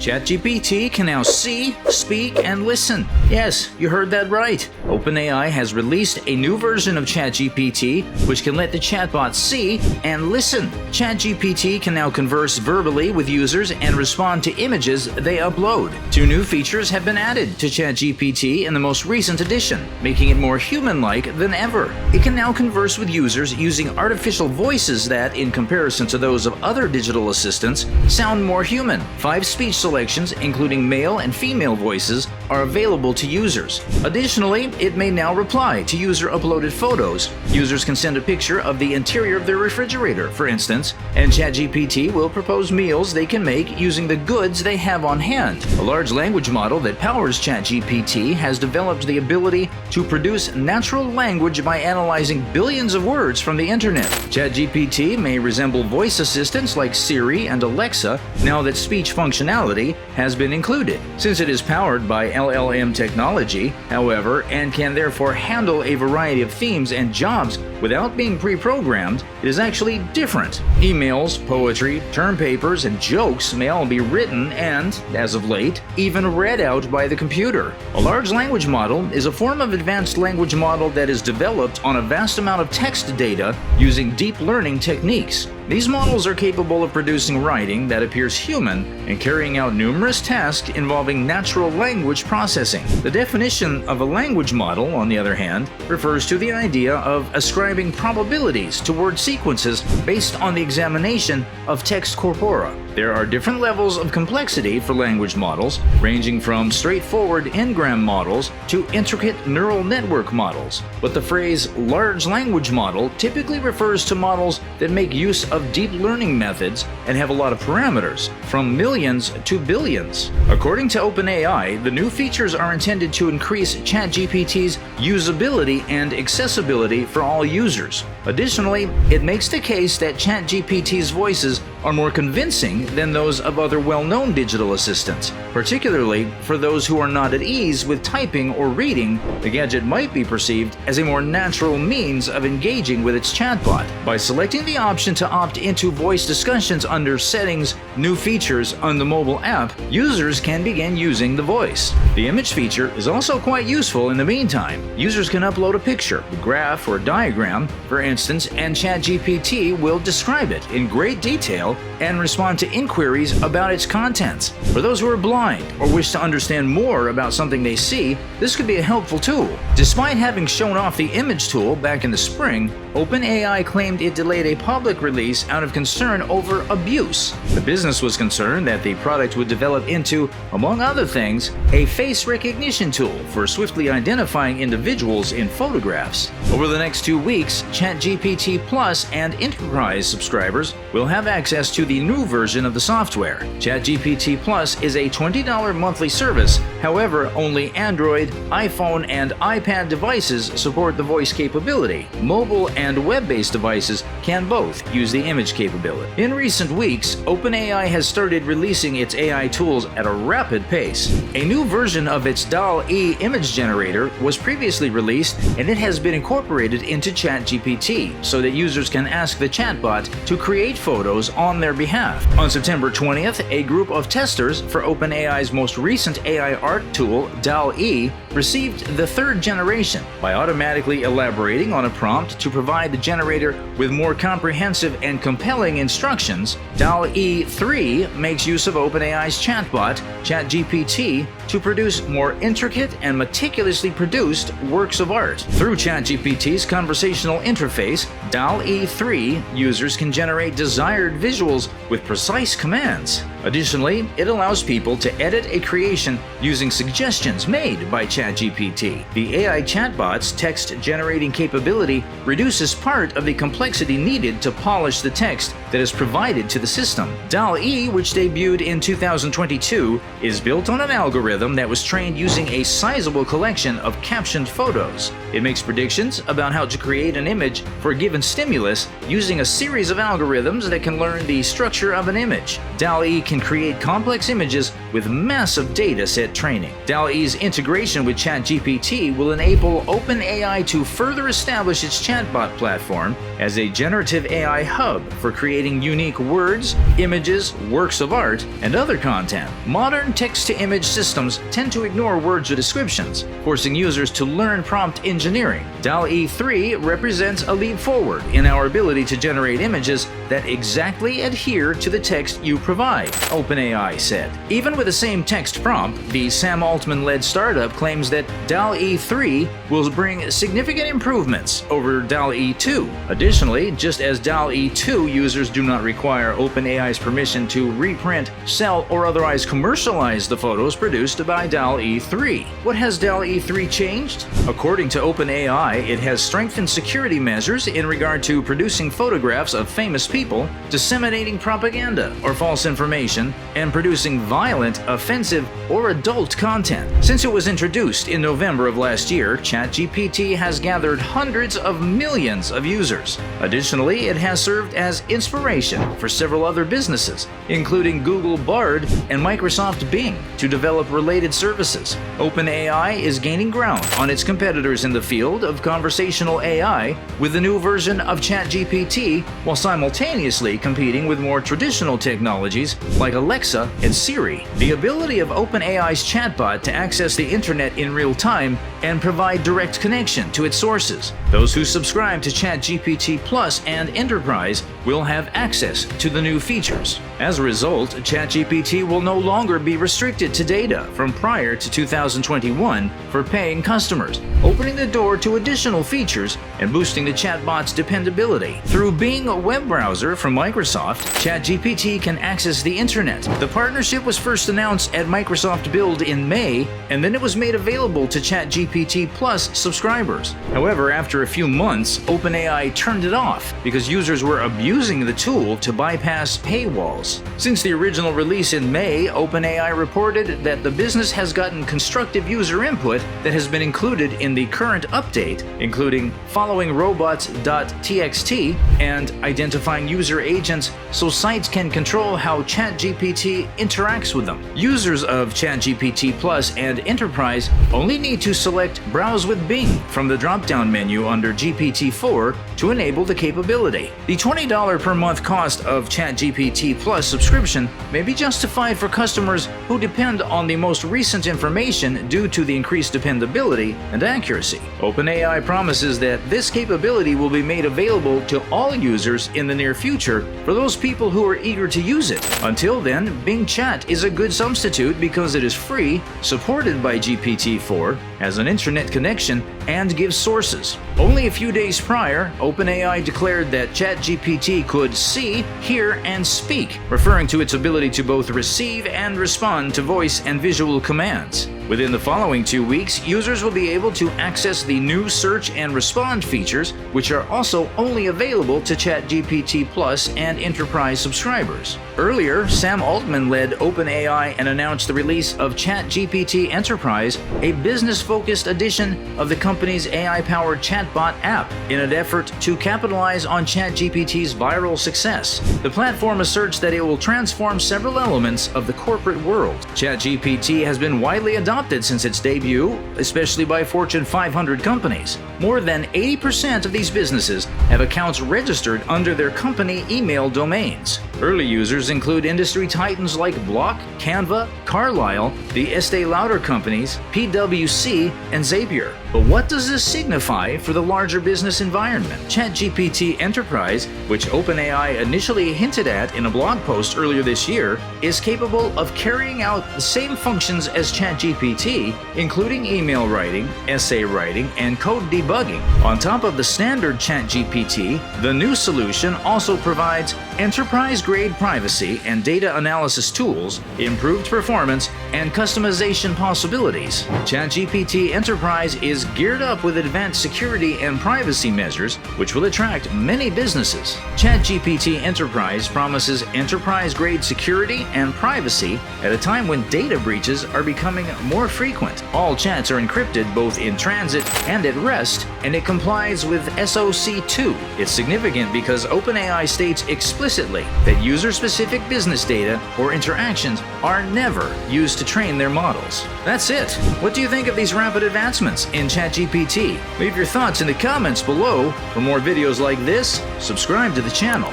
ChatGPT can now see, speak, and listen. Yes, you heard that right. OpenAI has released a new version of ChatGPT which can let the chatbot see and listen. ChatGPT can now converse verbally with users and respond to images they upload. 2 new features have been added to ChatGPT in the most recent edition, making it more human-like than ever. It can now converse with users using artificial voices that, in comparison to those of other digital assistants, sound more human. 5 speech selections, including male and female voices, are available to users. Additionally, it may now reply to user-uploaded photos. Users can send a picture of the interior of their refrigerator, for instance, and ChatGPT will propose meals they can make using the goods they have on hand. A large language model that powers ChatGPT has developed the ability to produce natural language by analyzing billions of words from the internet. ChatGPT may resemble voice assistants like Siri and Alexa now that speech functionality has been included. Since it is powered by LLM technology, however, and can therefore handle a variety of themes and jobs without being pre-programmed, it is actually different. Emails, poetry, term papers, and jokes may all be written and, as of late, even read out by the computer. A large language model is a form of advanced language model that is developed on a vast amount of text data using deep learning techniques. These models are capable of producing writing that appears human and carrying out numerous tasks involving natural language processing. The definition of a language model, on the other hand, refers to the idea of ascribing probabilities to word sequences based on the examination of text corpora. There are different levels of complexity for language models, ranging from straightforward n-gram models to intricate neural network models. But the phrase large language model typically refers to models that make use of deep learning methods and have a lot of parameters, from millions to billions. According to OpenAI, the new features are intended to increase ChatGPT's usability and accessibility for all users. Additionally, it makes the case that ChatGPT's voices are more convincing than those of other well-known digital assistants. Particularly for those who are not at ease with typing or reading, the gadget might be perceived as a more natural means of engaging with its chatbot. By selecting the option to opt into voice discussions under Settings, New Features on the mobile app, users can begin using the voice. The image feature is also quite useful in the meantime. Users can upload a picture, a graph, or diagram, for instance, and ChatGPT will describe it in great detail and respond to inquiries about its contents. For those who are blind or wish to understand more about something they see, this could be a helpful tool. Despite having shown off the image tool back in the spring, OpenAI claimed it delayed a public release out of concern over abuse. The business was concerned that the product would develop into, among other things, a face recognition tool for swiftly identifying individuals in photographs. Over the next 2 weeks, ChatGPT Plus and Enterprise subscribers will have access to the new version of the software. ChatGPT Plus is a $20 monthly service. However, only Android, iPhone, and iPad devices support the voice capability. Mobile and web-based devices can both use the image capability. In recent weeks, OpenAI has started releasing its AI tools at a rapid pace. A new version of its DALL-E image generator was previously released, and it has been incorporated into ChatGPT so that users can ask the chatbot to create photos on their behalf. On September 20th, a group of testers for OpenAI's most recent AI art tool, DALL-E, received the 3rd generation. By automatically elaborating on a prompt to provide the generator with more comprehensive and compelling instructions, DALL-E 3 makes use of OpenAI's chatbot, ChatGPT, to produce more intricate and meticulously produced works of art. Through ChatGPT's conversational interface, DALL-E 3 users can generate desired visuals with precise commands. Additionally, it allows people to edit a creation using suggestions made by ChatGPT. The AI chatbot's text-generating capability reduces part of the complexity needed to polish the text that is provided to the system. DALL-E, which debuted in 2022, is built on an algorithm that was trained using a sizable collection of captioned photos. It makes predictions about how to create an image for a given stimulus using a series of algorithms that can learn the structure of an image. DALL-E can create complex images with massive data set training. DALL-E's integration with ChatGPT will enable OpenAI to further establish its chatbot platform as a generative AI hub for creating unique words, images, works of art, and other content. Modern text-to-image systems tend to ignore words or descriptions, forcing users to learn prompt engineering. DALL-E 3 represents a leap forward in our ability to generate images that exactly adhere to the text you provide, OpenAI said. Even with the same text prompt, the Sam Altman-led startup claims that DALL-E 3 will bring significant improvements over DALL-E 2. Additionally, just as DALL-E 2 users do not require OpenAI's permission to reprint, sell, or otherwise commercialize the photos produced by DALL-E 3. What has DALL-E 3 changed? According to OpenAI, it has strengthened security measures in regard to producing photographs of famous people, disseminating propaganda or false information, and producing violent, offensive, or adult content. Since it was introduced in November of last year, ChatGPT has gathered hundreds of millions of users. Additionally, it has served as inspiration for several other businesses, including Google Bard and Microsoft Bing, to develop related services. OpenAI is gaining ground on its competitors in the field of conversational AI with the new version of ChatGPT, while simultaneously competing with more traditional technologies like Alexa and Siri. The ability of OpenAI's chatbot to access the internet in real time and provide direct connection to its sources. Those who subscribe to ChatGPT Plus and Enterprise will have access to the new features. As a result, ChatGPT will no longer be restricted to data from prior to 2021 for paying customers, opening the door to additional features and boosting the chatbot's dependability. Through Bing web browser from Microsoft, ChatGPT can access the internet. The partnership was first announced at Microsoft Build in May, and then it was made available to ChatGPT Plus subscribers. However, after a few months, OpenAI turned it off because users were abusing the tool to bypass paywalls. Since the original release in May, OpenAI reported that the business has gotten constructive user input that has been included in the current update, including following robots.txt and identifying user agents so sites can control how ChatGPT interacts with them. Users of ChatGPT Plus and Enterprise only need to select Browse with Bing from the drop-down menu under GPT-4 to enable the capability. The $20 per month cost of ChatGPT Plus subscription may be justified for customers who depend on the most recent information due to the increased dependability and accuracy. OpenAI promises that this capability will be made available to all users in the near future for those people who are eager to use it. Until then, Bing Chat is a good substitute because it is free, supported by GPT-4, has an internet connection, and gives sources. Only a few days prior, OpenAI declared that ChatGPT could see, hear, and speak, referring to its ability to both receive and respond to voice and visual commands. Within the following 2 weeks, users will be able to access the new search and respond features, which are also only available to ChatGPT Plus and Enterprise subscribers. Earlier, Sam Altman led OpenAI and announced the release of ChatGPT Enterprise, a business-focused edition of the company's AI-powered chatbot app, in an effort to capitalize on ChatGPT's viral success. The platform asserts that it will transform several elements of the corporate world. ChatGPT has been widely adopted since its debut, especially by Fortune 500 companies. More than 80% of these businesses have accounts registered under their company email domains. Early users include industry titans like Block, Canva, Carlyle, the Estee Lauder companies, PwC, and Zapier. But what does this signify for the larger business environment? ChatGPT Enterprise, which OpenAI initially hinted at in a blog post earlier this year, is capable of carrying out the same functions as ChatGPT, including email writing, essay writing, and code debugging. On top of the standard ChatGPT, the new solution also provides enterprise-grade privacy and data analysis tools, improved performance, and customization possibilities. ChatGPT Enterprise is geared up with advanced security and privacy measures, which will attract many businesses. ChatGPT Enterprise promises enterprise-grade security and privacy at a time when data breaches are becoming more frequent. All chats are encrypted both in transit and at rest, and it complies with SOC 2. It's significant because OpenAI states explicitly explicitly that user-specific business data or interactions are never used to train their models. That's it. What do you think of these rapid advancements in ChatGPT? Leave your thoughts in the comments below. For more videos like this, subscribe to the channel.